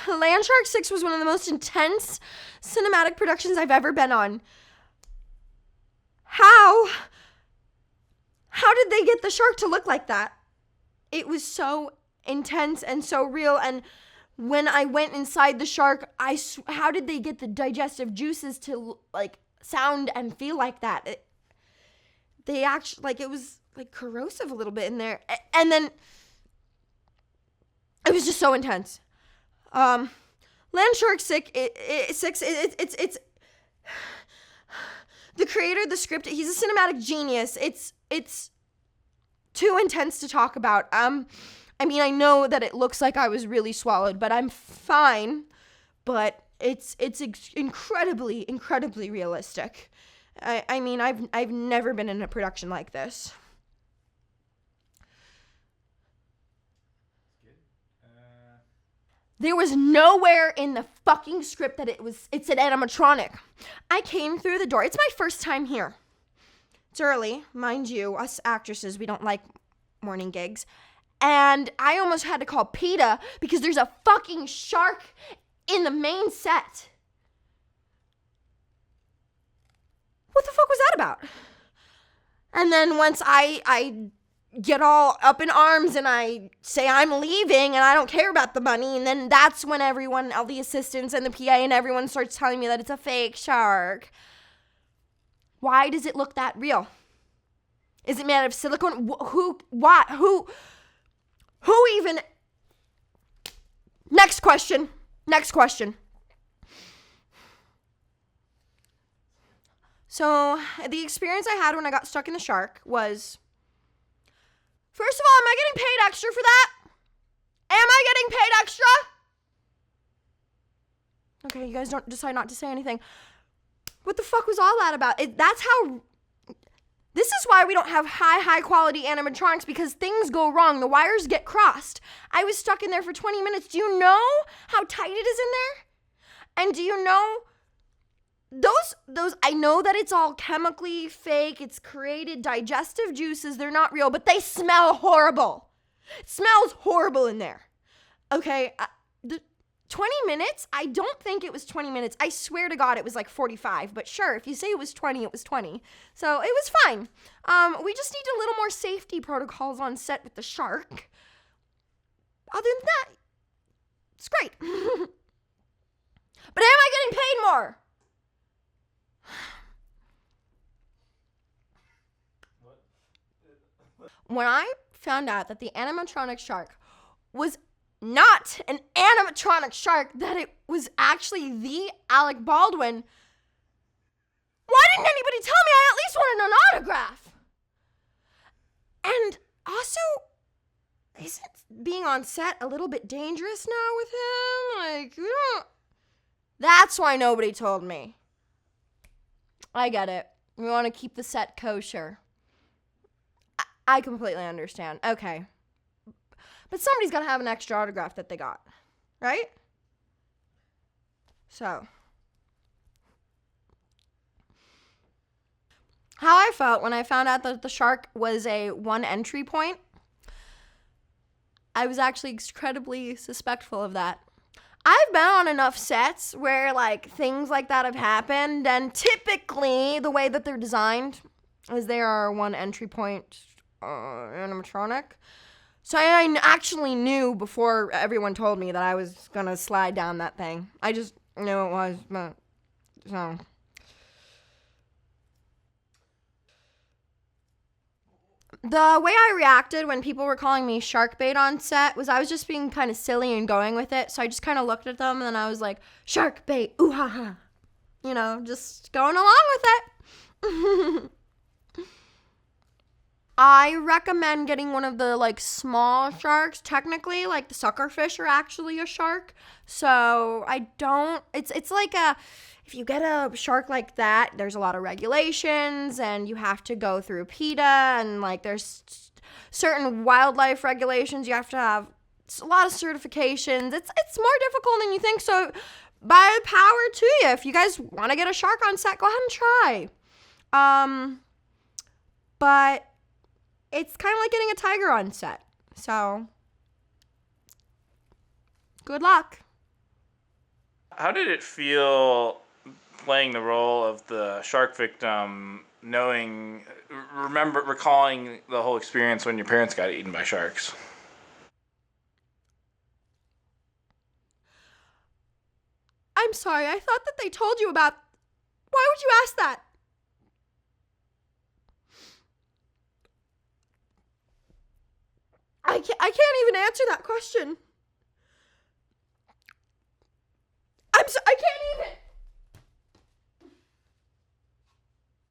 Land Shark 6 was one of the most intense cinematic productions I've ever been on. How did they get the shark to look like that? It was so intense and so real. And when I went inside the shark, how did they get the digestive juices to like sound and feel like that? They actually, like, it was like corrosive a little bit in there. And then it was just so intense. Land Shark 6, it's the creator of the script, he's a cinematic genius. It's too intense to talk about. I mean, I know that it looks like I was really swallowed, but I'm fine. But it's incredibly, incredibly realistic. I mean, I've never been in a production like this. There was nowhere in the fucking script that it's an animatronic. I came through the door. It's my first time here. It's early, mind you. Us actresses, we don't like morning gigs. And I almost had to call PETA because there's a fucking shark in the main set. What the fuck was that about? And then once I get all up in arms and I say I'm leaving and I don't care about the money, and then that's when all the assistants and the PA and everyone starts telling me that it's a fake shark. Why does it look that real? Is it made of silicone? Who even? Next question. So the experience I had when I got stuck in the shark was, first of all, am I getting paid extra for that? Am I getting paid extra? Okay, you guys don't decide not to say anything. What the fuck was all that about? This is why we don't have high quality animatronics, because things go wrong. The wires get crossed. I was stuck in there for 20 minutes. Do you know how tight it is in there? And do you know those, I know that it's all chemically fake. It's created digestive juices. They're not real, but they smell horrible. It smells horrible in there. Okay, the 20 minutes? I don't think it was 20 minutes. I swear to God it was like 45. But sure, if you say it was 20, it was 20. So it was fine. We just need a little more safety protocols on set with the shark. Other than that, it's great. But am I getting paid more? When I found out that the animatronic shark was not an animatronic shark, that it was actually the Alec Baldwin, why didn't anybody tell me? I at least wanted an autograph. And also, isn't being on set a little bit dangerous now with him? Like, you know, that's why nobody told me. I get it. We want to keep the set kosher. I completely understand. Okay. But somebody's got to have an extra autograph that they got. Right? So. How I felt when I found out that the shark was a one entry point, I was actually incredibly suspectful of that. I've been on enough sets where, like, things like that have happened, and typically the way that they're designed is they are one entry point animatronic. So I actually knew before everyone told me that I was gonna slide down that thing. I just knew it was, but so. The way I reacted when people were calling me shark bait on set was I was just being kind of silly and going with it. So I just kind of looked at them and then I was like, shark bait, ooh ha ha. You know, just going along with it. I recommend getting one of the, like, small sharks. Technically, like, the suckerfish are actually a shark. So it's like if you get a shark like that, there's a lot of regulations and you have to go through PETA, and, like, there's certain wildlife regulations. You have to have a lot of certifications. It's more difficult than you think. So by power to you. If you guys want to get a shark on set, go ahead and try. but it's kind of like getting a tiger on set. So, good luck. How did it feel playing the role of the shark victim, recalling the whole experience when your parents got eaten by sharks? I'm sorry, I thought that they told you about... Why would you ask that? I can't even answer that question.